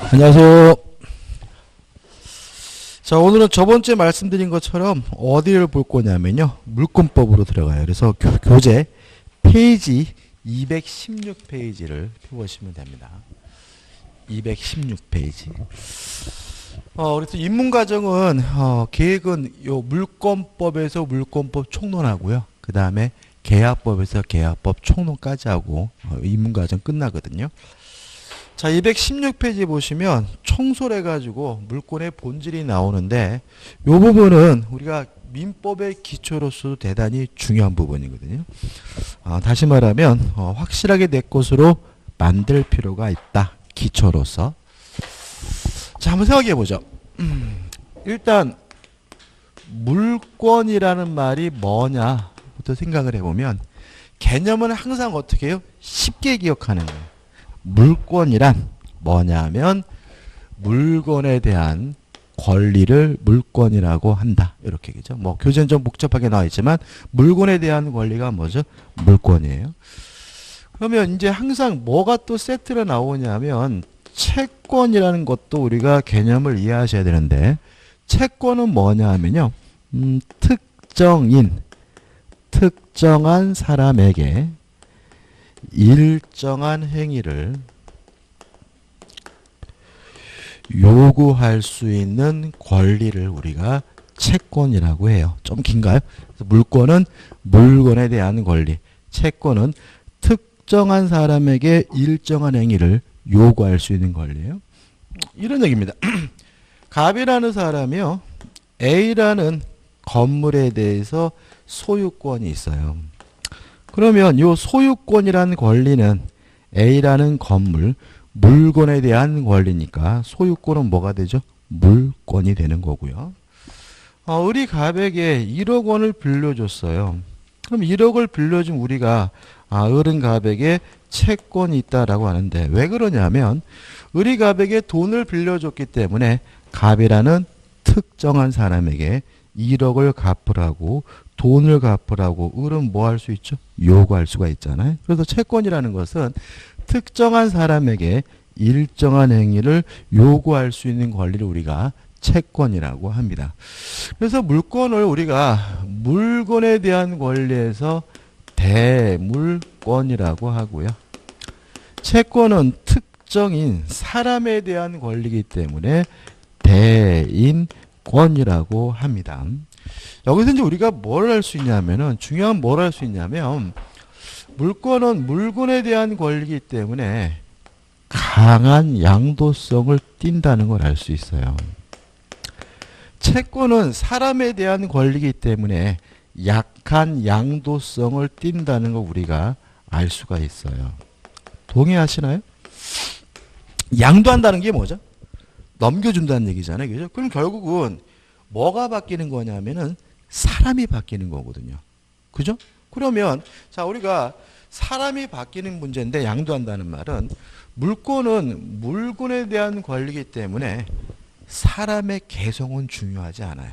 안녕하세요. 자, 오늘은 저번주에 말씀드린 것처럼 어디를 볼 거냐면요, 물권법으로 들어가요. 그래서 교재 페이지 216페이지를 펴보시면 됩니다. 216페이지. 그래서 입문과정은 계획은 요 물권법에서 물권법 총론하고요. 그 다음에 계약법에서 계약법 총론까지 하고 입문과정 끝나거든요. 자, 216페이지 보시면 청소를 해가지고 물권의 본질이 나오는데 이 부분은 우리가 민법의 기초로서도 대단히 중요한 부분이거든요. 다시 말하면 확실하게 내 것으로 만들 필요가 있다. 기초로서. 자, 한번 생각해 보죠. 일단 물권이라는 말이 뭐냐부터 생각을 해보면 개념은 항상 어떻게 해요? 쉽게 기억하는 거예요. 물권이란 뭐냐면 물건에 대한 권리를 물권이라고 한다. 이렇게 얘기죠. 뭐 교재는 좀 복잡하게 나와 있지만 물건에 대한 권리가 뭐죠? 물권이에요. 그러면 이제 항상 뭐가 또 세트로 나오냐면 채권이라는 것도 우리가 개념을 이해하셔야 되는데 채권은 뭐냐 하면요. 특정한 사람에게 일정한 행위를 요구할 수 있는 권리를 우리가 채권이라고 해요. 좀 긴가요? 그래서 물권은 물건에 대한 권리, 채권은 특정한 사람에게 일정한 행위를 요구할 수 있는 권리예요. 이런 얘기입니다. 갑이라는 사람이요, A라는 건물에 대해서 소유권이 있어요. 그러면 이 소유권이라는 권리는 A라는 건물, 물건에 대한 권리니까 소유권은 뭐가 되죠? 물권이 되는 거고요. 우리 갑에게 1억 원을 빌려줬어요. 그럼 1억을 빌려준 우리가 어른 갑에게 채권이 있다라고 하는데 왜 그러냐면 우리 갑에게 돈을 빌려줬기 때문에 갑이라는 특정한 사람에게 1억을 갚으라고 돈을 갚으라고 을은 뭐 할 수 있죠? 요구할 수가 있잖아요. 그래서 채권이라는 것은 특정한 사람에게 일정한 행위를 요구할 수 있는 권리를 우리가 채권이라고 합니다. 그래서 물권을 우리가 물건에 대한 권리에서 대물권이라고 하고요. 채권은 특정인 사람에 대한 권리이기 때문에 대인권이라고 합니다. 여기서 이제 우리가 뭘 할 수 있냐면은 중요한 뭘 할 수 있냐면 물권은 물건에 대한 권리이기 때문에 강한 양도성을 띈다는 걸 알 수 있어요. 채권은 사람에 대한 권리이기 때문에 약한 양도성을 띈다는 걸 우리가 알 수가 있어요. 동의하시나요? 양도한다는 게 뭐죠? 넘겨준다는 얘기잖아요. 그죠? 그럼 결국은 뭐가 바뀌는 거냐면은 사람이 바뀌는 거거든요. 그죠? 그러면 자, 우리가 사람이 바뀌는 문제인데 양도한다는 말은 물권은 물건에 대한 권리이기 때문에 사람의 개성은 중요하지 않아요.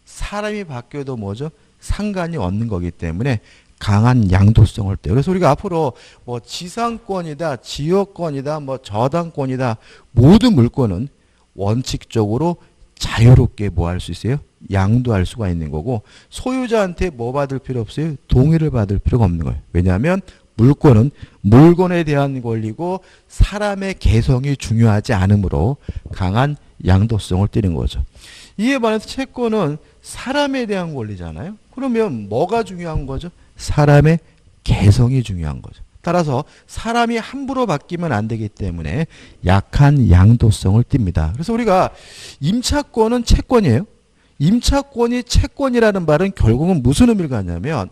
사람이 바뀌어도 뭐죠? 상관이 없는 거기 때문에 강한 양도성을 떼요. 그래서 우리가 앞으로 뭐 지상권이다, 지역권이다, 뭐 저당권이다, 모든 물권은 원칙적으로 자유롭게 뭐 할 수 있어요? 양도할 수가 있는 거고 소유자한테 뭐 받을 필요 없어요? 동의를 받을 필요가 없는 거예요. 왜냐하면 물권은 물건에 대한 권리고 사람의 개성이 중요하지 않으므로 강한 양도성을 띠는 거죠. 이에 반해서 채권은 사람에 대한 권리잖아요. 그러면 뭐가 중요한 거죠? 사람의 개성이 중요한 거죠. 따라서 사람이 함부로 바뀌면 안 되기 때문에 약한 양도성을 띱니다. 그래서 우리가 임차권은 채권이에요. 임차권이 채권이라는 말은 결국은 무슨 의미를 갖냐면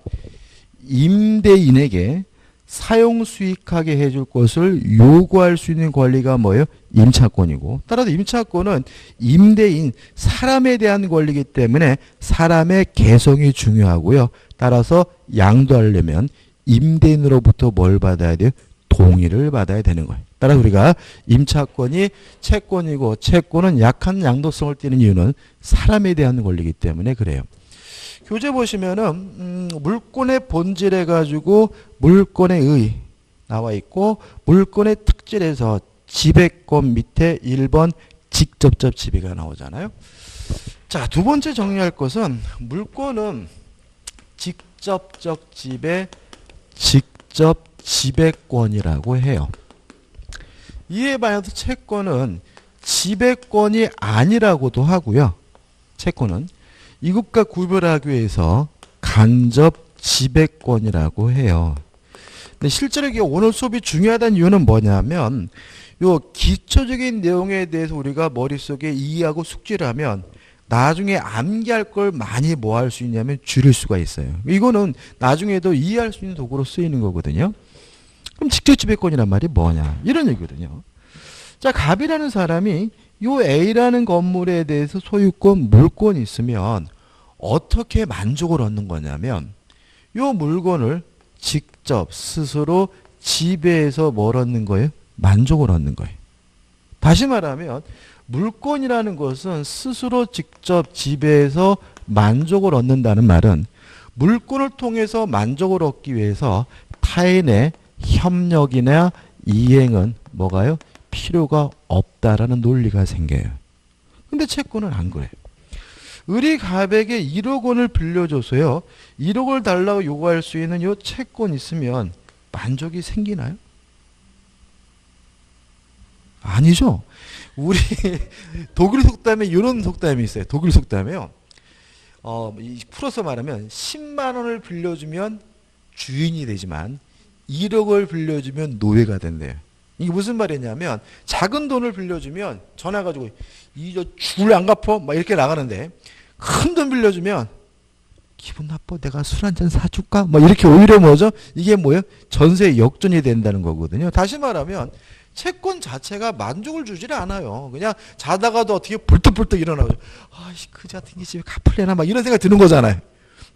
임대인에게 사용 수익하게 해줄 것을 요구할 수 있는 권리가 뭐예요? 임차권이고 따라서 임차권은 임대인 사람에 대한 권리이기 때문에 사람의 개성이 중요하고요. 따라서 양도하려면 임대인으로부터 뭘 받아야 돼요? 동의를 받아야 되는 거예요. 따라서 우리가 임차권이 채권이고 채권은 약한 양도성을 띠는 이유는 사람에 대한 권리이기 때문에 그래요. 교재 보시면은 물권의 본질에 가지고 물권의 의 나와 있고 물권의 특질에서 지배권 밑에 1번 직접적 지배가 나오잖아요. 자, 두 번째 정리할 것은 물권은 직접적 지배, 직접 지배권이라고 해요. 이에 반해서 채권은 지배권이 아니라고도 하고요. 채권은 이것과 구별하기 위해서 간접 지배권이라고 해요. 근데 실제로 이게 오늘 수업이 중요하다는 이유는 뭐냐면 요 기초적인 내용에 대해서 우리가 머릿속에 이해하고 숙지를 하면 나중에 암기할 걸 많이 뭐 할 수 있냐면 줄일 수가 있어요. 이거는 나중에도 이해할 수 있는 도구로 쓰이는 거거든요. 그럼 직접 지배권이란 말이 뭐냐? 이런 얘기거든요. 자, 갑이라는 사람이 요 A라는 건물에 대해서 소유권, 물권이 있으면 어떻게 만족을 얻는 거냐면 요 물건을 직접 스스로 지배해서 뭘 얻는 거예요? 만족을 얻는 거예요. 다시 말하면 물권이라는 것은 스스로 직접 지배해서 만족을 얻는다는 말은 물권을 통해서 만족을 얻기 위해서 타인의 협력이나 이행은 뭐가요? 필요가 없다라는 논리가 생겨요. 근데 채권은 안 그래요. 을이 갑에게 1억 원을 빌려줘서요. 1억을 달라고 요구할 수 있는 요 채권이 있으면 만족이 생기나요? 아니죠. 우리 독일 속담에 이런 속담이 있어요. 독일 속담에요. 풀어서 말하면 10만 원을 빌려주면 주인이 되지만 1억을 빌려주면 노예가 된대요. 이게 무슨 말이냐면 작은 돈을 빌려주면 전화 가지고 이 줄 안 갚어? 막 이렇게 나가는데 큰 돈 빌려주면 기분 나빠. 내가 술 한 잔 사줄까? 막 이렇게 오히려 뭐죠? 이게 뭐예요? 전세 역전이 된다는 거거든요. 다시 말하면 채권 자체가 만족을 주질 않아요. 그냥 자다가도 어떻게 불떡불떡 일어나고 아이씨 그자 같은 게 집에 갚을래나 막 이런 생각 드는 거잖아요.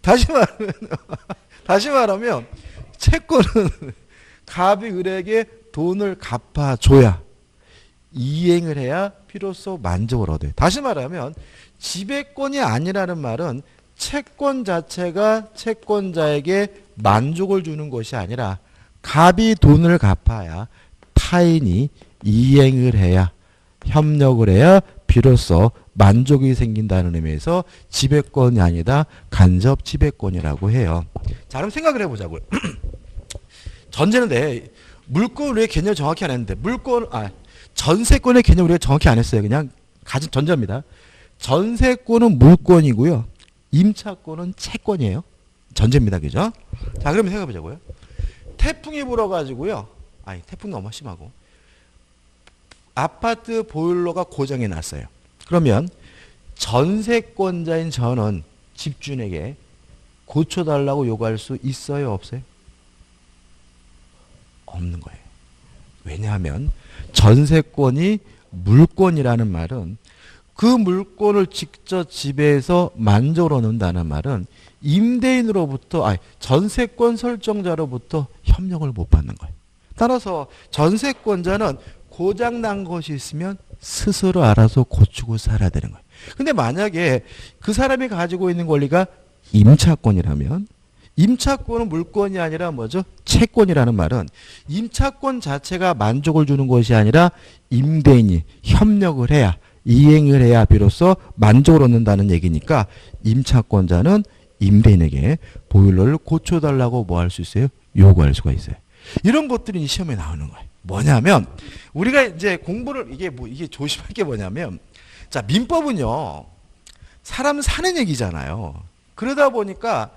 다시 말하면 채권은 갑이 을에게 돈을 갚아줘야 이행을 해야 비로소 만족을 얻어요. 다시 말하면 지배권이 아니라는 말은 채권 자체가 채권자에게 만족을 주는 것이 아니라 갑이 돈을 갚아야 타인이 이행을 해야 협력을 해야 비로소 만족이 생긴다는 의미에서 지배권이 아니다 간접 지배권이라고 해요. 자, 그럼 생각을 해보자고요. 전제는데 물권 우리의 개념을 정확히 안 했는데 전세권의 개념을 우리가 정확히 안 했어요. 그냥 가진 전제입니다. 전세권은 물권이고요. 임차권은 채권이에요. 전제입니다. 그죠? 자, 그러면 생각해 보자고요. 태풍이 불어가지고요. 태풍 너무 심하고 아파트 보일러가 고장이 났어요. 그러면 전세권자인 저는 집주인에게 고쳐달라고 요구할 수 있어요? 없어요? 없는 거예요. 왜냐하면 전세권이 물권이라는 말은 그 물권을 직접 지배해서 만족을 얻는다는 말은 임대인으로부터 전세권 설정자로부터 협력을 못 받는 거예요. 따라서 전세권자는 고장난 것이 있으면 스스로 알아서 고치고 살아야 되는 거예요. 근데 만약에 그 사람이 가지고 있는 권리가 임차권이라면 임차권은 물권이 아니라 뭐죠? 채권이라는 말은 임차권 자체가 만족을 주는 것이 아니라 임대인이 협력을 해야 이행을 해야 비로소 만족을 얻는다는 얘기니까 임차권자는 임대인에게 보일러를 고쳐달라고 뭐 할 수 있어요? 요구할 수가 있어요. 이런 것들이 시험에 나오는 거예요. 뭐냐면 우리가 이제 공부를 이게 조심할 게 뭐냐면 자, 민법은요. 사람 사는 얘기잖아요. 그러다 보니까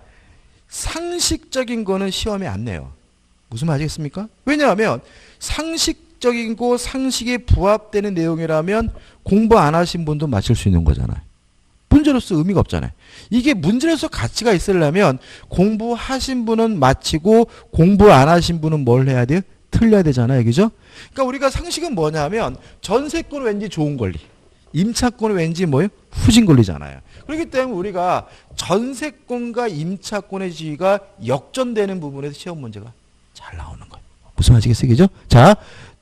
상식적인 거는 시험에 안 내요. 무슨 말 아시겠습니까? 왜냐하면 상식적인 거 상식에 부합되는 내용이라면 공부 안 하신 분도 맞출 수 있는 거잖아요. 문제로서 의미가 없잖아요. 이게 문제로서 가치가 있으려면 공부하신 분은 맞히고 공부 안 하신 분은 뭘 해야 돼요? 틀려야 되잖아요. 그죠? 그러니까 우리가 상식은 뭐냐면 전세권은 왠지 좋은 권리, 임차권은 왠지 뭐예요? 후진 권리잖아요. 그렇기 때문에 우리가 전세권과 임차권의 지위가 역전되는 부분에서 시험 문제가 잘 나오는 거예요. 무슨 말이겠어요? 그죠? 자,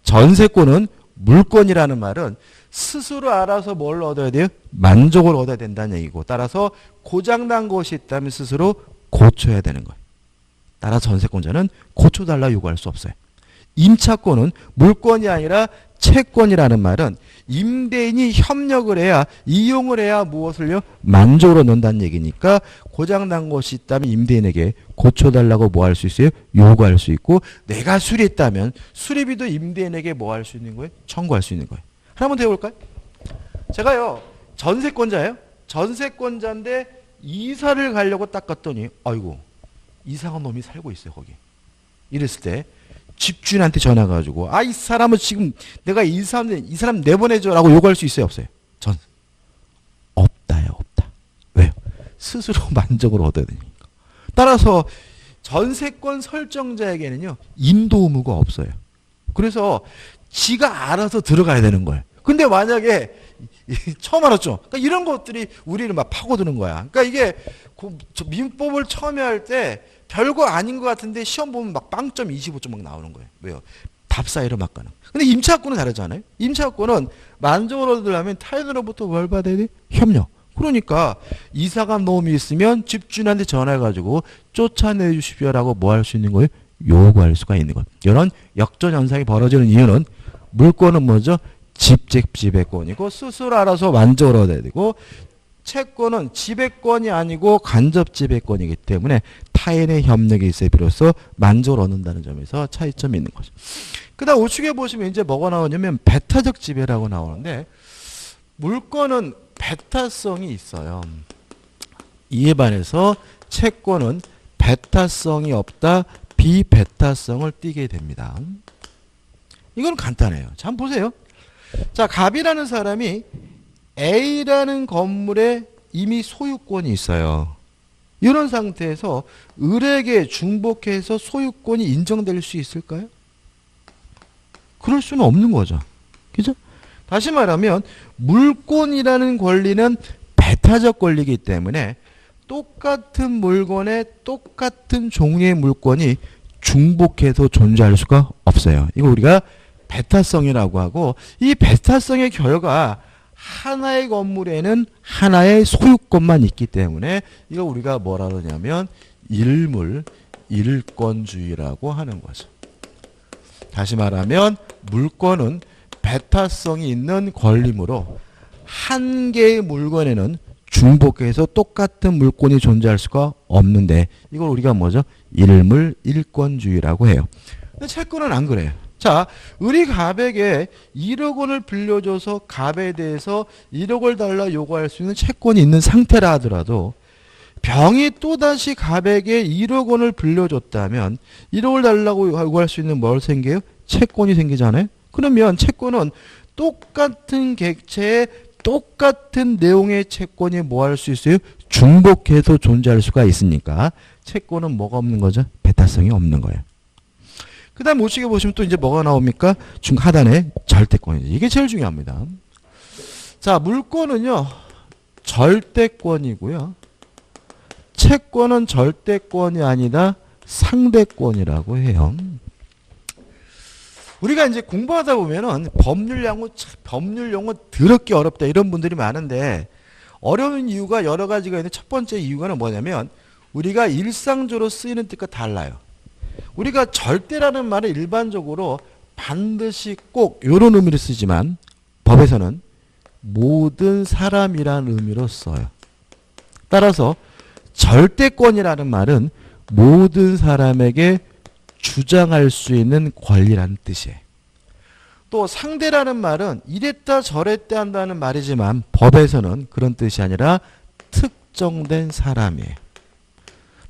전세권은 물권이라는 말은 스스로 알아서 뭘 얻어야 돼요? 만족을 얻어야 된다는 얘기고 따라서 고장난 것이 있다면 스스로 고쳐야 되는 거예요. 따라서 전세권자는 고쳐달라 요구할 수 없어요. 임차권은 물권이 아니라 채권이라는 말은 임대인이 협력을 해야 이용을 해야 무엇을요? 만족으로 넣는다는 얘기니까 고장난 것이 있다면 임대인에게 고쳐달라고 뭐 할 수 있어요? 요구할 수 있고 내가 수리했다면 수리비도 임대인에게 뭐 할 수 있는 거예요? 청구할 수 있는 거예요. 하나만 더 해볼까요? 제가요 전세권자예요. 전세권자인데 이사를 가려고 딱 갔더니 아이고 이상한 놈이 살고 있어요 거기. 이랬을 때 집주인한테 전화 가지고 이 사람은 지금 내가 이 사람 내보내줘라고 요구할 수 있어요 없어요? 없다요 없다. 왜요? 스스로 만족을 얻어야 되니까. 따라서 전세권 설정자에게는요 인도 의무가 없어요. 그래서 지가 알아서 들어가야 되는 거예요. 근데 만약에 처음 알았죠? 그러니까 이런 것들이 우리를 막 파고드는 거야. 그러니까 이게 민법을 처음에 할 때 별거 아닌 것 같은데 시험 보면 막 빵점 25점 막 나오는 거예요. 왜요? 답 사이로 막 가는. 근데 임차권은 다르잖아요. 임차권은 만족을 얻으려면 타인으로부터 뭘 받아야 돼? 협력. 그러니까 이사간 놈이 있으면 집주인한테 전화해가지고 쫓아내 주십시오라고 뭐 할 수 있는 거예요? 요구할 수가 있는 것. 이런 역전 현상이 벌어지는 이유는 물권은 뭐죠? 직접지배권이고 스스로 알아서 만족을 얻어야 되고 채권은 지배권이 아니고 간접지배권이기 때문에 타인의 협력이 있어 비로소 만족을 얻는다는 점에서 차이점이 있는 거죠. 그 다음 우측에 보시면 이제 뭐가 나오냐면 배타적 지배라고 나오는데 물권은 배타성이 있어요. 이에 반해서 채권은 배타성이 없다. 비배타성을 띠게 됩니다. 이건 간단해요. 자, 한번 보세요. 자, 갑이라는 사람이 A라는 건물에 이미 소유권이 있어요. 이런 상태에서 을에게 중복해서 소유권이 인정될 수 있을까요? 그럴 수는 없는 거죠. 그죠? 다시 말하면 물권이라는 권리는 배타적 권리이기 때문에 똑같은 물건에 똑같은 종류의 물건이 중복해서 존재할 수가 없어요. 이거 우리가 배타성이라고 하고 이 배타성의 결과 하나의 건물에는 하나의 소유권만 있기 때문에 이거 우리가 뭐라 그러냐면 일물, 일권주의라고 하는 거죠. 다시 말하면 물권은 배타성이 있는 권리므로 한 개의 물건에는 중복해서 똑같은 물건이 존재할 수가 없는데 이걸 우리가 뭐죠? 일물, 일권주의라고 해요. 근데 채권은 안 그래요. 자, 을이 갑에게 1억 원을 빌려줘서 갑에 대해서 1억 을 달라 요구할 수 있는 채권이 있는 상태라 하더라도 병이 또다시 갑에게 1억 원을 빌려줬다면 1억을 달라고 요구할 수 있는 뭘 생겨요? 채권이 생기잖아요. 그러면 채권은 똑같은 객체에 똑같은 내용의 채권이 뭐 할 수 있어요? 중복해서 존재할 수가 있으니까 채권은 뭐가 없는 거죠? 배타성이 없는 거예요. 그 다음 우측에 보시면 또 이제 뭐가 나옵니까? 하단에 절대권이죠. 이게 제일 중요합니다. 자, 물권은요, 절대권이고요. 채권은 절대권이 아니라 상대권이라고 해요. 우리가 이제 공부하다 보면은 법률 용어 더럽게 어렵다 이런 분들이 많은데 어려운 이유가 여러 가지가 있는데 첫 번째 이유가 뭐냐면 우리가 일상적으로 쓰이는 뜻과 달라요. 우리가 절대라는 말을 일반적으로 반드시 꼭 이런 의미로 쓰지만 법에서는 모든 사람이라는 의미로 써요. 따라서 절대권이라는 말은 모든 사람에게 주장할 수 있는 권리라는 뜻이에요. 또 상대라는 말은 이랬다 저랬다 한다는 말이지만 법에서는 그런 뜻이 아니라 특정된 사람이에요.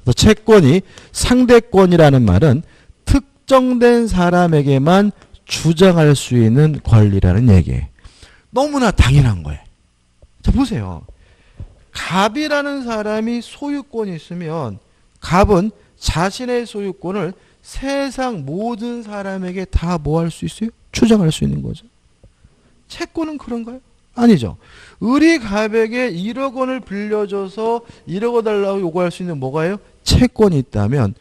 그래서 채권이 상대권이라는 말은 특정된 사람에게만 주장할 수 있는 권리라는 얘기예요. 너무나 당연한 거예요. 자, 보세요. 갑이라는 사람이 소유권이 있으면 갑은 자신의 소유권을 세상 모든 사람에게 다 뭐 할 수 있어요? 주장할 수 있는 거죠. 채권은 그런가요? 아니죠. 을이 갑에게 1억 원을 빌려줘서 1억 원 달라고 요구할 수 있는 뭐가요? 채권이 있다면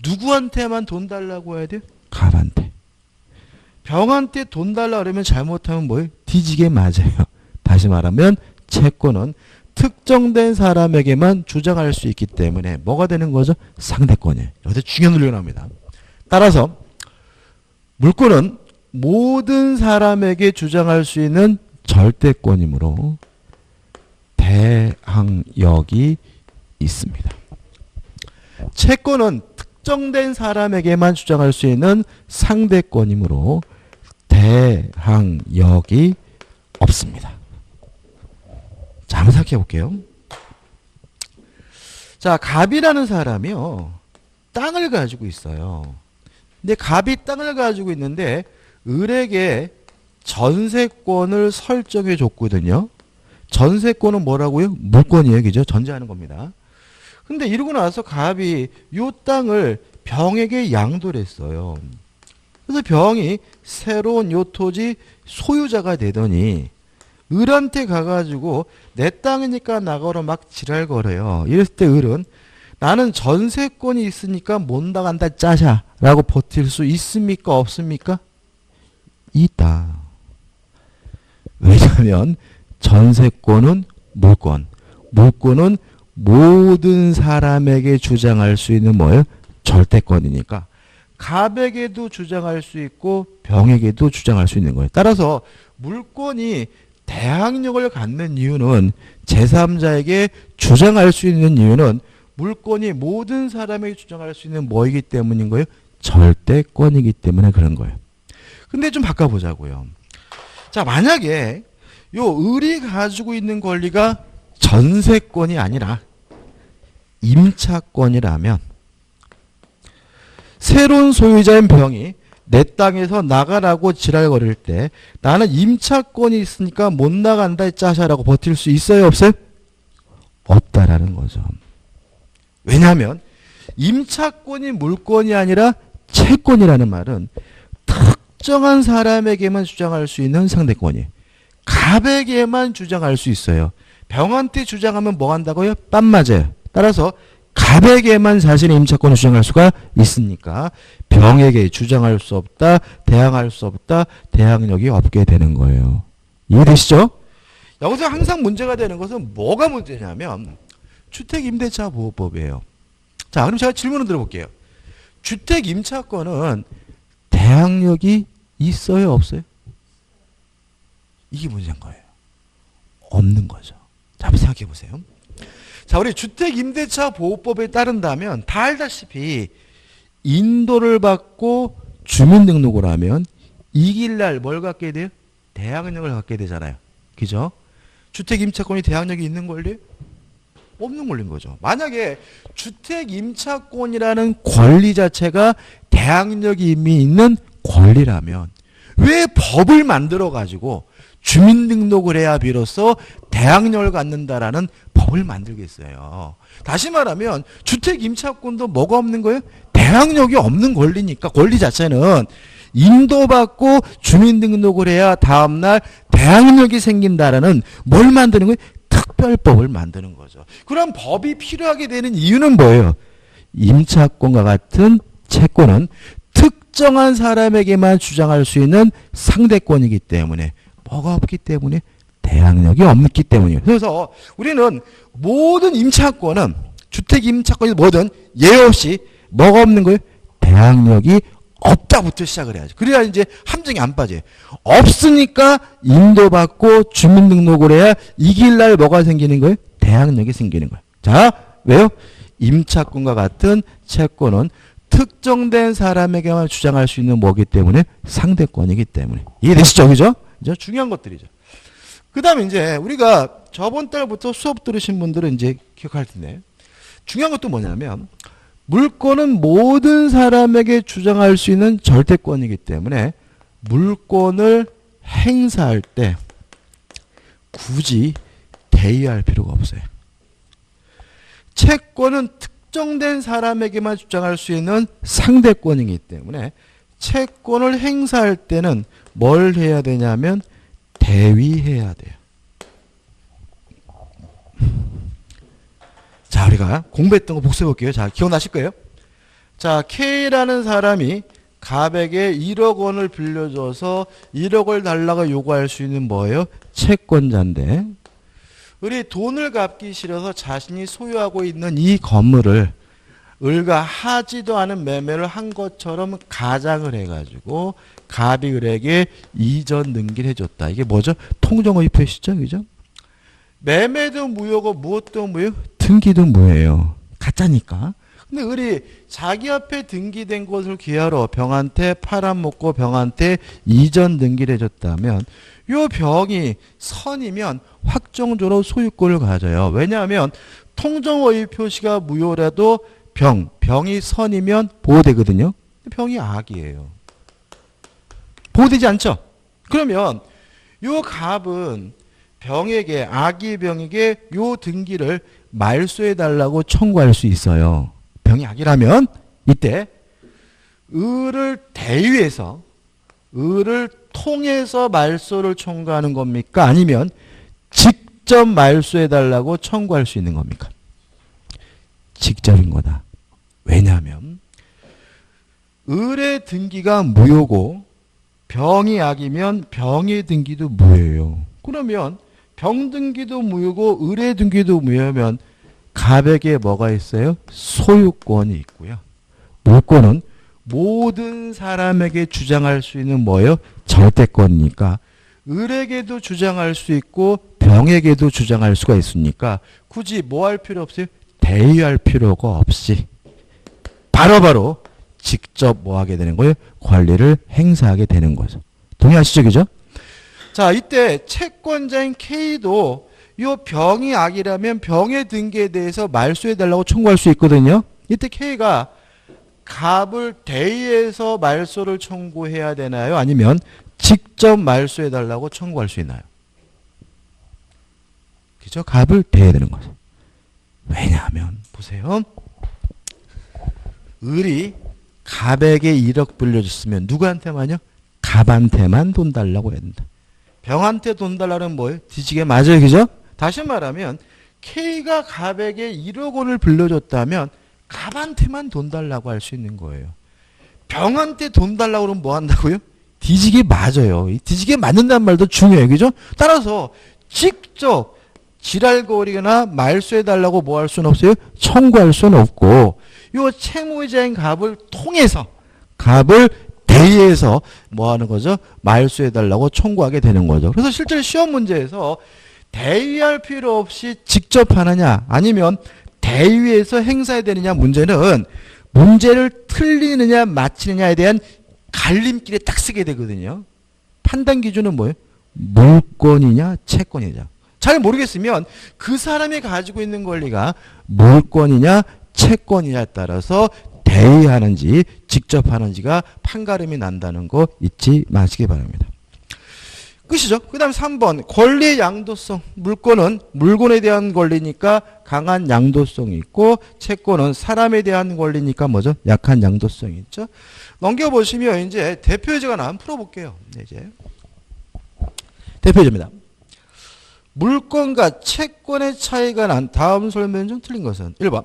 누구한테만 돈 달라고 해야 돼요? 갑한테. 병한테 돈 달라고 그러면 잘못하면 뭐예요? 뒤지게 맞아요. 다시 말하면 채권은 특정된 사람에게만 주장할 수 있기 때문에 뭐가 되는 거죠? 상대권이에요. 여기서 중요한 논리가 나옵니다. 따라서 물권은 모든 사람에게 주장할 수 있는 절대권이므로 대항력이 있습니다. 채권은 특정된 사람에게만 주장할 수 있는 상대권이므로 대항력이 없습니다. 자, 한번 생각해 볼게요. 자, 갑이라는 사람이요, 땅을 가지고 있어요. 근데 갑이 땅을 가지고 있는데 을에게 전세권을 설정해 줬거든요. 전세권은 뭐라고요? 물권이에요. 그죠? 전제하는 겁니다. 근데 이러고 나서 갑이 요 땅을 병에게 양도를 했어요. 그래서 병이 새로운 요 토지 소유자가 되더니 을한테 가가지고 내 땅이니까 나가라 막 지랄거려요. 이랬을 때 을은 나는 전세권이 있으니까 못 나간다 짜샤 라고 버틸 수 있습니까? 없습니까? 있다. 왜냐하면 전세권은 물권, 물권은 모든 사람에게 주장할 수 있는 뭐예요? 절대권이니까 갑에게도 주장할 수 있고 병에게도 주장할 수 있는 거예요. 따라서 물권이 대항력을 갖는 이유는, 제3자에게 주장할 수 있는 이유는 물권이 모든 사람에게 주장할 수 있는 뭐이기 때문인 거예요? 절대권이기 때문에 그런 거예요. 근데 좀 바꿔보자고요. 자, 만약에 요 을이 가지고 있는 권리가 전세권이 아니라 임차권이라면 새로운 소유자인 병이 내 땅에서 나가라고 지랄거릴 때 나는 임차권이 있으니까 못 나간다 짜샤라고 버틸 수 있어요? 없어요? 없다라는 거죠. 왜냐하면 임차권이 물권이 아니라 채권이라는 말은 특정한 사람에게만 주장할 수 있는 상대권이에요. 갑에게만 주장할 수 있어요. 병한테 주장하면 뭐 한다고요? 빰 맞아요. 따라서 갑에게만 자신의 임차권을 주장할 수가 있으니까 병에게 주장할 수 없다, 대항할 수 없다, 대항력이 없게 되는 거예요. 이해되시죠? 여기서 항상 문제가 되는 것은 뭐가 문제냐면 주택임대차보호법이에요. 자, 그럼 제가 질문을 들어볼게요. 주택임차권은 대항력이 있어요, 없어요? 이게 문제인 거예요. 없는 거죠. 자, 한번 생각해 보세요. 자, 우리 주택임대차보호법에 따른다면 다 알다시피 인도를 받고 주민등록을 하면 이길날 뭘 갖게 돼요? 대항력을 갖게 되잖아요. 그죠? 주택임차권이 대항력이 있는 권리? 없는 권리인 거죠. 만약에 주택임차권이라는 권리 자체가 대항력이 이미 있는 권리라면 왜 법을 만들어가지고 주민등록을 해야 비로소 대항력을 갖는다라는 법을 만들겠어요. 다시 말하면 주택임차권도 뭐가 없는 거예요? 대항력이 없는 권리니까 권리 자체는 인도받고 주민등록을 해야 다음날 대항력이 생긴다라는 뭘 만드는 거예요? 특별법을 만드는 거죠. 그럼 법이 필요하게 되는 이유는 뭐예요? 임차권과 같은 채권은 특정한 사람에게만 주장할 수 있는 상대권이기 때문에 뭐가 없기 때문에 대항력이 없기 때문이에요. 그래서 우리는 모든 임차권은 주택임차권이 뭐든 예외 없이 뭐가 없는 거예요? 대항력이 없다부터 시작을 해야죠. 그래야 이제 함정이 안 빠져요. 없으니까 인도받고 주민등록을 해야 이길 날 뭐가 생기는 거예요? 대항력이 생기는 거예요. 자, 왜요? 임차권과 같은 채권은 특정된 사람에게만 주장할 수 있는 뭐기 때문에 상대권이기 때문에. 이해되시죠? 그죠? 이제 중요한 것들이죠. 그 다음에 이제 우리가 저번 달부터 수업 들으신 분들은 이제 기억할 텐데 중요한 것도 뭐냐면 물권은 모든 사람에게 주장할 수 있는 절대권이기 때문에 물권을 행사할 때 굳이 대의할 필요가 없어요. 채권은 특정된 사람에게만 주장할 수 있는 상대권이기 때문에 채권을 행사할 때는 뭘 해야 되냐면 대위해야 돼요. 자, 우리가 공부했던 거 복습해 볼게요. 자, 기억나실 거예요? 자, K라는 사람이 갑에게 1억 원을 빌려줘서 1억을 달라고 요구할 수 있는 뭐예요? 채권자인데 우리 돈을 갚기 싫어서 자신이 소유하고 있는 이 건물을 을과 하지도 않은 매매를 한 것처럼 가장을 해가지고 갑이 을에게 이전 등기를 해줬다. 이게 뭐죠? 통정의 표시죠, 그죠? 매매도 무효고 무엇도 무효? 등기도 무효예요. 가짜니까. 근데 을이 자기 앞에 등기된 것을 기하로 병한테 팔아먹고 병한테 이전 등기를 해줬다면 요 병이 선이면 확정적으로 소유권을 가져요. 왜냐하면 통정의 표시가 무효라도 병이 선이면 보호되거든요. 병이 악이에요. 보호되지 않죠? 그러면 요 갑은 병에게, 악의 병에게 요 등기를 말소해달라고 청구할 수 있어요. 병이 악이라면 이때 을을 대위해서, 을을 통해서 말소를 청구하는 겁니까? 아니면 직접 말소해달라고 청구할 수 있는 겁니까? 직접인 거다. 왜냐하면 을의 등기가 무효고 병이 악이면 병의 등기도 무효예요. 그러면 병 등기도 무효고 을의 등기도 무효하면 갑에게 뭐가 있어요? 소유권이 있고요. 물권은 모든 사람에게 주장할 수 있는 뭐예요? 절대권이니까 을에게도 주장할 수 있고 병에게도 주장할 수가 있으니까 굳이 뭐 할 필요 없어요? 대의할 필요가 없이 바로바로 직접 뭐 하게 되는 거예요? 권리를 행사하게 되는 거죠. 동의하시죠? 그죠? 자, 이때 채권자인 K도 이 병이 악이라면 병의 등기에 대해서 말소해달라고 청구할 수 있거든요. 이때 K가 갑을 대의해서 말소를 청구해야 되나요? 아니면 직접 말소해달라고 청구할 수 있나요? 그죠? 갑을 대해야 되는 거죠. 왜냐하면 보세요. 을이 갑에게 1억 빌려줬으면 누구한테만요? 갑한테만 돈 달라고 해야 된다. 병한테 돈 달라는 뭐예요? 뒤지게 맞아요. 그죠? 다시 말하면 K가 갑에게 1억 원을 빌려줬다면 갑한테만 돈 달라고 할 수 있는 거예요. 병한테 돈 달라고 그러면 뭐 한다고요? 뒤지게 맞아요. 뒤지게 맞는다는 말도 중요해요. 그죠? 따라서 직접 지랄거리거나 말소해달라고 뭐 할 수는 없어요? 청구할 수는 없고 요 채무자인 갑을 통해서 갑을 대의해서 뭐 하는 거죠? 말소해달라고 청구하게 되는 거죠. 그래서 실제로 시험 문제에서 대의할 필요 없이 직접 하느냐 아니면 대의해서 행사해야 되느냐 문제는 문제를 틀리느냐 맞히느냐에 대한 갈림길에 딱 쓰게 되거든요. 판단 기준은 뭐예요? 물권이냐 채권이냐. 잘 모르겠으면 그 사람이 가지고 있는 권리가 물권이냐 채권이냐에 따라서 대의하는지 직접 하는지가 판가름이 난다는 거 잊지 마시기 바랍니다. 끝이죠. 그 다음 3번 권리의 양도성. 물권은 물건에 대한 권리니까 강한 양도성이 있고 채권은 사람에 대한 권리니까 뭐죠? 약한 양도성이 있죠. 넘겨보시면 이제 대표제가 나면 풀어볼게요. 이제 대표제입니다. 물권과 채권의 차이가 난 다음 설명 중 틀린 것은 1번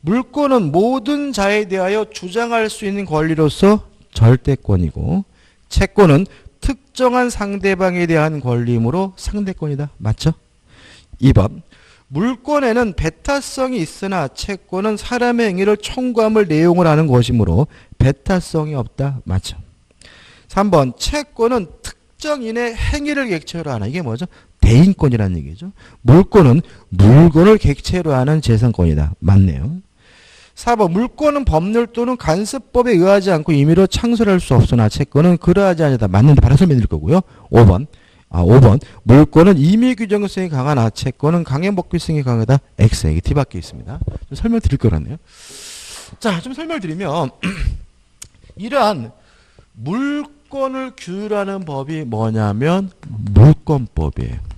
물권은 모든 자에 대하여 주장할 수 있는 권리로서 절대권이고 채권은 특정한 상대방에 대한 권리이므로 상대권이다. 맞죠? 2번 물권에는 배타성이 있으나 채권은 사람의 행위를 청구함을 내용을 하는 것이므로 배타성이 없다. 맞죠? 3번 채권은 특정인의 행위를 객체로 하나. 이게 뭐죠? 대인권이라는 얘기죠. 물권은 물건을 객체로 하는 재산권이다. 맞네요. 4번 물권은 법률 또는 간섭법에 의하지 않고 임의로 창설할 수 없으나 채권은 그러하지 않다. 맞는데 바로 설명드릴 거고요. 5번 물권은 임의 규정성이 강하나 채권은 강행법규성이 강하다. X 이게 뒤바뀌어 있습니다. 좀 설명드릴 거라네요. 자, 좀 설명드리면 이러한 물권을 규율하는 법이 뭐냐면 물권법이에요.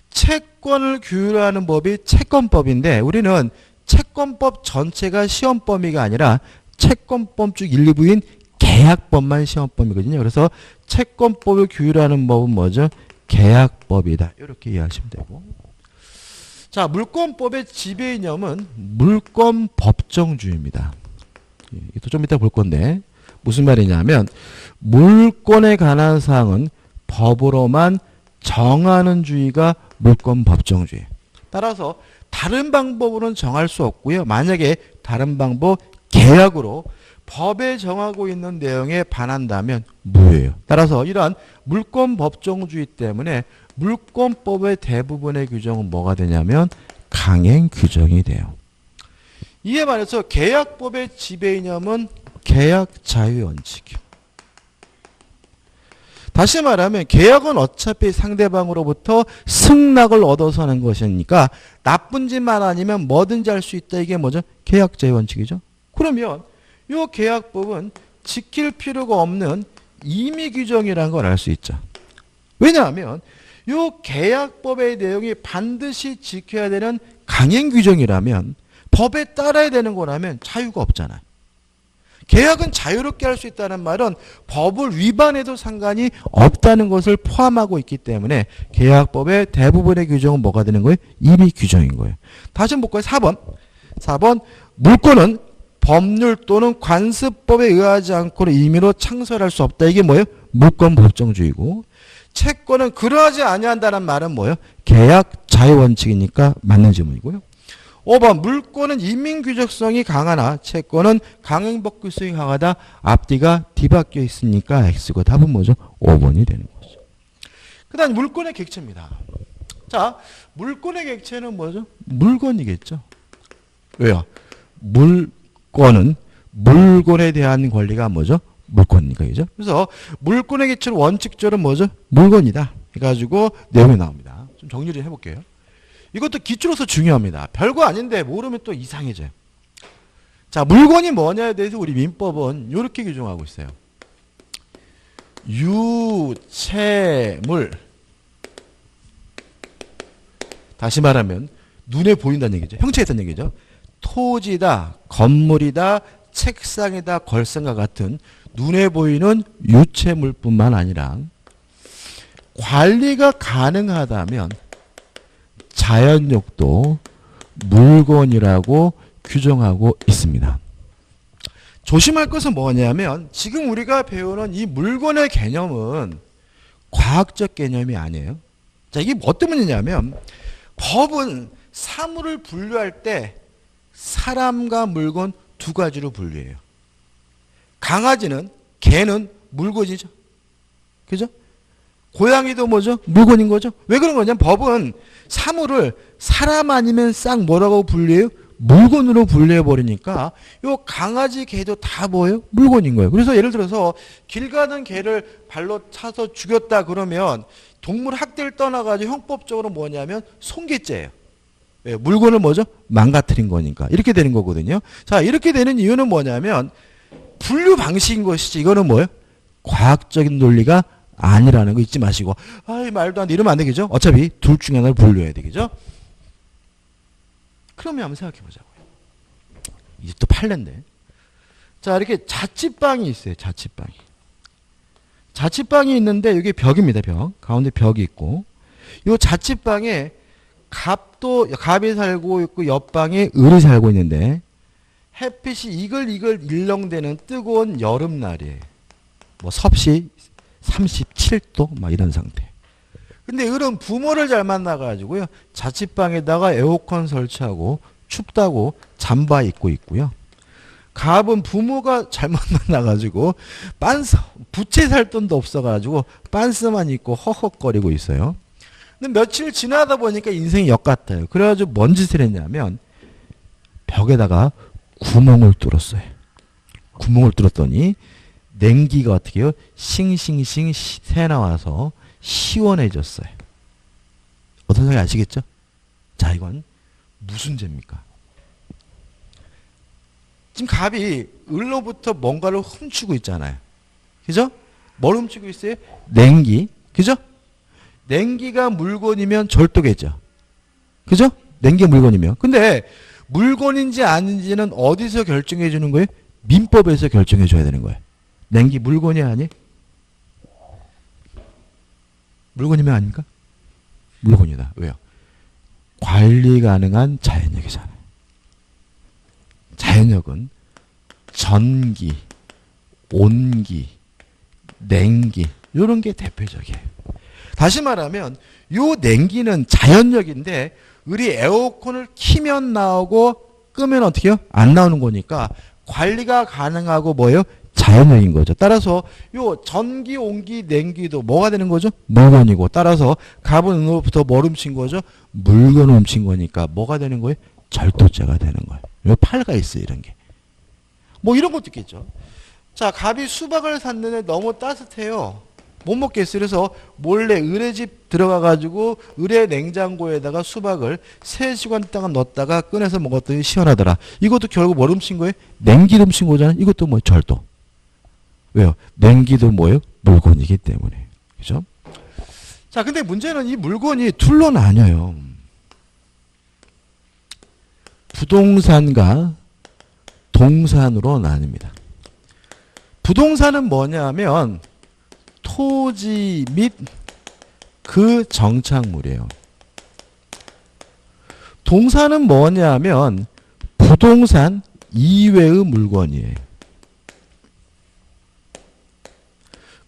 채권을 규율하는 법이 채권법인데 우리는 채권법 전체가 시험 범위가 아니라 채권법 중 일부인 계약법만 시험 범위거든요. 그래서 채권법을 규율하는 법은 뭐죠? 계약법이다. 이렇게 이해하시면 되고. 자, 물권법의 지배 이념은 물권 법정주의입니다. 이것도 좀 이따 볼 건데 무슨 말이냐면 물권에 관한 사항은 법으로만 정하는 주의가 물권 법정주의. 따라서 다른 방법으로는 정할 수 없고요. 만약에 다른 방법 계약으로 법에 정하고 있는 내용에 반한다면 무효예요. 따라서 이러한 물권 법정주의 때문에 물권법의 대부분의 규정은 뭐가 되냐면 강행 규정이 돼요. 이에 반해서 계약법의 지배 이념은 계약 자유 원칙이요. 다시 말하면 계약은 어차피 상대방으로부터 승낙을 얻어서 하는 것이니까 나쁜 짓만 아니면 뭐든지 할 수 있다. 이게 뭐죠? 계약 자유 원칙이죠. 그러면 이 계약법은 지킬 필요가 없는 임의 규정이라는 걸 알 수 있죠. 왜냐하면 이 계약법의 내용이 반드시 지켜야 되는 강행 규정이라면 법에 따라야 되는 거라면 자유가 없잖아요. 계약은 자유롭게 할 수 있다는 말은 법을 위반해도 상관이 없다는 것을 포함하고 있기 때문에 계약법의 대부분의 규정은 뭐가 되는 거예요? 임의 규정인 거예요. 다시 한번 볼까요? 4번. 4번 물권은 법률 또는 관습법에 의하지 않고는 임의로 창설할 수 없다. 이게 뭐예요? 물권 법정주의고, 채권은 그러하지 아니한다는 말은 뭐예요? 계약 자유 원칙이니까 맞는 질문이고요. 5번 물권은 임민규적성이 강하나 채권은 강행법규성이 강하다. 앞뒤가 뒤바뀌어 있으니까 X고 답은 뭐죠? 5번이 되는 거죠. 그 다음 물권의 객체입니다. 자, 물권의 객체는 뭐죠? 물건이겠죠. 왜요? 물권은 물건에 대한 권리가 뭐죠? 물권이니까, 그죠? 그래서 물권의 객체는 원칙적으로 뭐죠? 물건이다. 해가지고 내용이 나옵니다. 좀 정리를 해볼게요. 이것도 기초로서 중요합니다. 별거 아닌데 모르면 또 이상해져요. 자, 물건이 뭐냐에 대해서 우리 민법은 이렇게 규정하고 있어요. 유체물. 다시 말하면 눈에 보인다는 얘기죠. 형체가 있다는 얘기죠. 토지다, 건물이다, 책상이다, 걸상과 같은 눈에 보이는 유체물뿐만 아니라 관리가 가능하다면 자연력도 물건이라고 규정하고 있습니다. 조심할 것은 뭐냐면 지금 우리가 배우는 이 물건의 개념은 과학적 개념이 아니에요. 자, 이게 뭐 때문이냐면 법은 사물을 분류할 때 사람과 물건 두 가지로 분류해요. 강아지는, 개는 물건이죠. 그죠? 고양이도 뭐죠? 물건인 거죠. 왜 그런 거냐면 법은 사물을 사람 아니면 싹 뭐라고 분류해요? 물건으로 분류해 버리니까 요 강아지, 개도 다 뭐예요? 물건인 거예요. 그래서 예를 들어서 길 가는 개를 발로 차서 죽였다 그러면 동물 학대를 떠나가지고 형법적으로 뭐냐면 손괴죄예요. 왜? 물건을 뭐죠? 망가뜨린 거니까. 이렇게 되는 거거든요. 자, 이렇게 되는 이유는 뭐냐면 분류 방식인 것이지 이거는 뭐예요? 과학적인 논리가 아니라는 거 잊지 마시고, 아이 말도 안 돼 이러면 안 되겠죠? 어차피 둘 중에 하나를 분류해야 되겠죠? 그러면 한번 생각해 보자고요. 이제 또 판례인데. 자, 이렇게 자취방이 있어요. 자취방이. 자취방이 있는데 여기 벽입니다. 벽. 가운데 벽이 있고, 이 자취방에 갑이 살고 있고 옆방에 을이 살고 있는데 햇빛이 이글이글 일렁대는 뜨거운 여름날이에요. 뭐 섭씨 37도 막 이런 상태. 근데 을은 부모를 잘 만나가지고요. 자취방에다가 에어컨 설치하고 춥다고 잠바 입고 있고요. 갑은 부모가 잘못 만나가지고 부채 살 돈도 없어가지고 빤스만 입고 허헉거리고 있어요. 근데 며칠 지나다 보니까 인생이 역 같아요. 그래가지고 뭔 짓을 했냐면 벽에다가 구멍을 뚫었어요. 구멍을 뚫었더니 냉기가 어떻게 해요? 싱싱싱 새나와서 시원해졌어요. 어떤 소리 아시겠죠? 자, 이건 무슨 죄입니까? 지금 갑이 을로부터 뭔가를 훔치고 있잖아요. 그죠? 뭘 훔치고 있어요? 냉기. 그죠? 냉기가 물건이면 절도겠죠. 그죠? 냉기가 물건이면. 근데 물건인지 아닌지는 어디서 결정해 주는 거예요? 민법에서 결정해 줘야 되는 거예요. 냉기 물건이 아니? 물건이면 아닙니까? 물건이다. 왜요? 관리 가능한 자연력이잖아요. 자연력은 전기, 온기, 냉기 이런 게 대표적이에요. 다시 말하면 요 냉기는 자연력인데 우리 에어컨을 키면 나오고 끄면 어떻게 해요? 안 나오는 거니까 관리가 가능하고 뭐예요? 자연적인 거죠. 따라서 요 전기, 온기, 냉기도 뭐가 되는 거죠? 물건이고 따라서 갑은 은으로부터 뭘 훔친 거죠? 물건을 훔친 거니까 뭐가 되는 거예요? 절도죄가 되는 거예요. 요 팔가 있어요. 이런 게. 뭐 이런 것도 있겠죠. 자, 갑이 수박을 샀는데 너무 따뜻해요. 못 먹겠어요. 그래서 몰래 을의 집 들어가가지고 을의 냉장고에다가 수박을 3시간 동안 넣었다가 꺼내서 먹었더니 시원하더라. 이것도 결국 뭘 훔친 거예요? 냉기를 훔친 거잖아요. 이것도 뭐 절도. 왜요? 냉기도 뭐예요? 물건이기 때문에. 그죠? 자, 근데 문제는 이 물건이 둘로 나뉘어요. 부동산과 동산으로 나뉩니다. 부동산은 뭐냐면 토지 및 그 정착물이에요. 동산은 뭐냐면 부동산 이외의 물건이에요.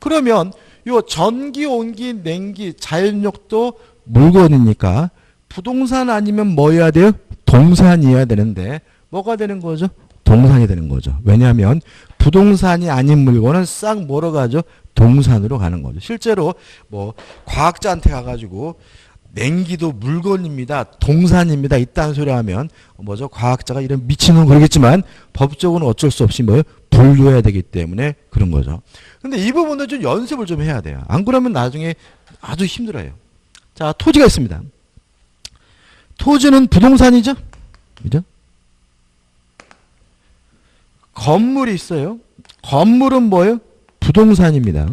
그러면 요 전기, 온기, 냉기, 자연력도 물건이니까 부동산 아니면 뭐여야 돼요? 동산이어야 되는데 뭐가 되는 거죠? 동산이 되는 거죠. 왜냐하면 부동산이 아닌 물건은 싹 뭐로 가죠? 동산으로 가는 거죠. 실제로 뭐 과학자한테 가가지고 냉기도 물건입니다. 동산입니다. 이딴 소리 하면 뭐죠? 과학자가 이런 미친놈 그러겠지만 법적으로는 어쩔 수 없이 뭐예요? 분류해야 되기 때문에 그런 거죠. 근데 이 부분도 좀 연습을 좀 해야 돼요. 안 그러면 나중에 아주 힘들어요. 자, 토지가 있습니다. 토지는 부동산이죠? 그죠? 건물이 있어요. 건물은 뭐예요? 부동산입니다.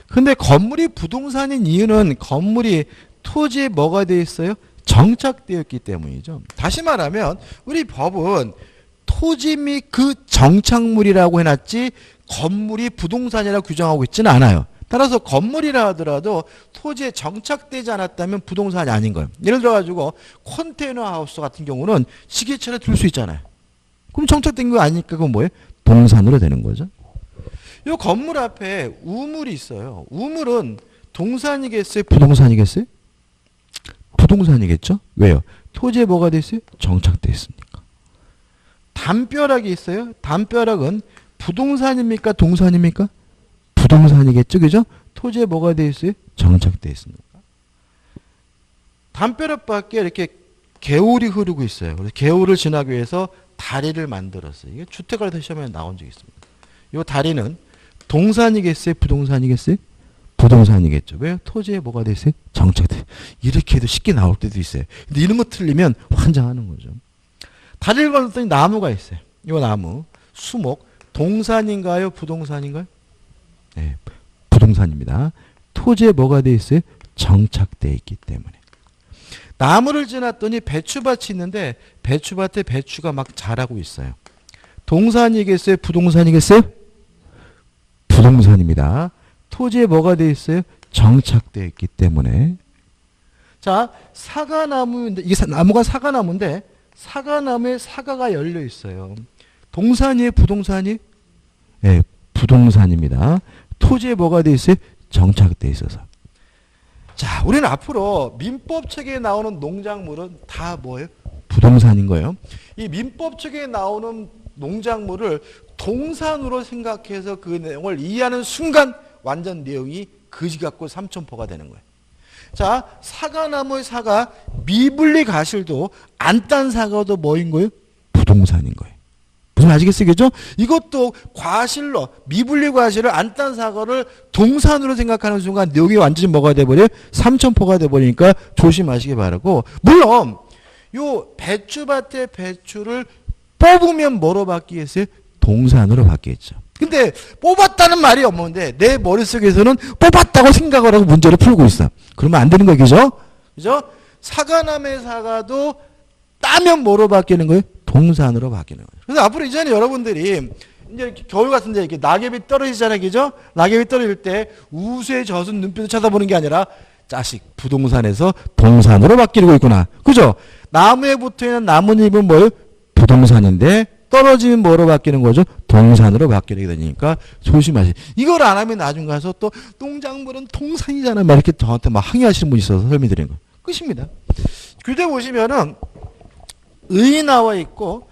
근데 건물이 부동산인 이유는 건물이 토지에 뭐가 되어 있어요? 정착되어 있기 때문이죠. 다시 말하면 우리 법은 토지 및 그 정착물이라고 해놨지 건물이 부동산이라고 규정하고 있지는 않아요. 따라서 건물이라 하더라도 토지에 정착되지 않았다면 부동산이 아닌 거예요. 예를 들어가지고 컨테이너 하우스 같은 경우는 시계차를 둘 수 있잖아요. 그럼 정착된 거 아니니까 그건 뭐예요? 동산으로 되는 거죠. 이 건물 앞에 우물이 있어요. 우물은 동산이겠어요? 부동산이겠어요? 부동산이겠죠? 왜요? 토지에 뭐가 돼 있어요? 정착돼 있으니까. 담벼락이 있어요. 담벼락은 부동산입니까? 동산입니까? 부동산이겠죠? 그죠? 토지에 뭐가 돼 있어요? 정착돼 있으니까. 담벼락 밖에 이렇게 개울이 흐르고 있어요. 그래서 개울을 지나기 위해서 다리를 만들었어요. 이게 주택을 시험에 나온 적이 있습니다. 이 다리는 동산이겠어요? 부동산이겠어요? 부동산이겠죠. 왜요? 토지에 뭐가 돼 있어요? 정착돼. 이렇게 해도 쉽게 나올 때도 있어요. 근데 이런 거 틀리면 환장하는 거죠. 다리를 건넜더니 나무가 있어요. 이 나무, 수목, 동산인가요? 부동산인가요? 네, 부동산입니다. 토지에 뭐가 돼 있어요? 정착돼 있기 때문에. 나무를 지났더니 배추밭이 있는데 배추밭에 배추가 막 자라고 있어요. 동산이겠어요? 부동산이겠어요? 부동산입니다. 토지에 뭐가 돼 있어요? 정착되어 있기 때문에. 자, 사과나무인데 이게 나무가 사과나무인데 사과나무에 사과가 열려 있어요. 동산이에요? 부동산이? 네, 부동산입니다. 토지에 뭐가 돼 있어요? 정착되어 있어서. 자, 우리는 앞으로 민법책에 나오는 농작물은 다 뭐예요? 부동산인 거예요. 이 민법책에 나오는 농작물을 동산으로 생각해서 그 내용을 이해하는 순간 완전 내용이 거지 같고 삼천포가 되는 거예요. 자, 사과나무의 사과, 미분리 과실도 안 딴 사과도 뭐인 거예요? 부동산인 거예요. 무슨 아시겠어요? 그죠? 이것도 과실로, 미분리 과실을 안 딴 사과를 동산으로 생각하는 순간 내용이 완전히 뭐가 돼버려요? 삼천포가 돼버리니까 조심하시기 바라고. 물론 요 배추밭의 배추를 뽑으면 뭐로 바뀌겠어요? 동산으로 바뀌겠죠. 근데 뽑았다는 말이 없는데 내 머릿속에서는 뽑았다고 생각을 하고 문제를 풀고 있어. 그러면 안 되는 거죠. 그죠? 사과나무의 사과도 따면 뭐로 바뀌는 거예요? 동산으로 바뀌는 거예요. 그래서 앞으로 이제는 여러분들이 이제 겨울 같은데 이렇게 낙엽이 떨어지잖아요. 그죠? 낙엽이 떨어질 때 우수에 젖은 눈빛을 쳐다보는 게 아니라 자식 부동산에서 동산으로 바뀌고 있구나. 그죠? 나무에 붙어있는 나뭇잎은 뭐예요? 부동산인데 떨어지면 뭐로 바뀌는 거죠? 동산으로 바뀌게 되니까 조심하시. 이걸 안 하면 나중 가서 또 농작물은 동산이잖아. 막 이렇게 저한테 막 항의하시는 분이 있어서 설명드리는 거예요. 끝입니다. 교재 보시면은 의 나와 있고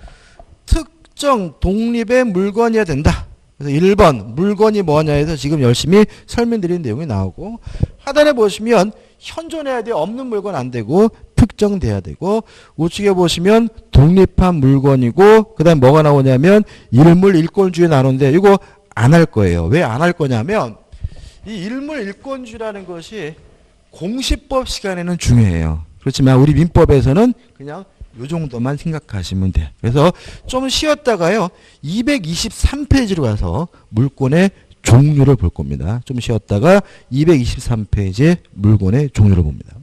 특정 독립의 물건이어야 된다. 그래서 1번 물건이 뭐냐 해서 지금 열심히 설명드린 내용이 나오고 하단에 보시면 현존해야 돼. 없는 물건 안 되고 특정돼야 되고 우측에 보시면 독립한 물건이고 그 다음에 뭐가 나오냐면 일물 일권주의 나오는데 이거 안 할 거예요. 왜 안 할 거냐면 이 일물 일권주의라는 것이 공시법 시간에는 중요해요. 그렇지만 우리 민법에서는 그냥 요 정도만 생각하시면 돼요. 그래서 좀 쉬었다가요. 223페이지로 가서 물권의 종류를 볼 겁니다. 좀 쉬었다가 223페이지의 물권의 종류를 봅니다.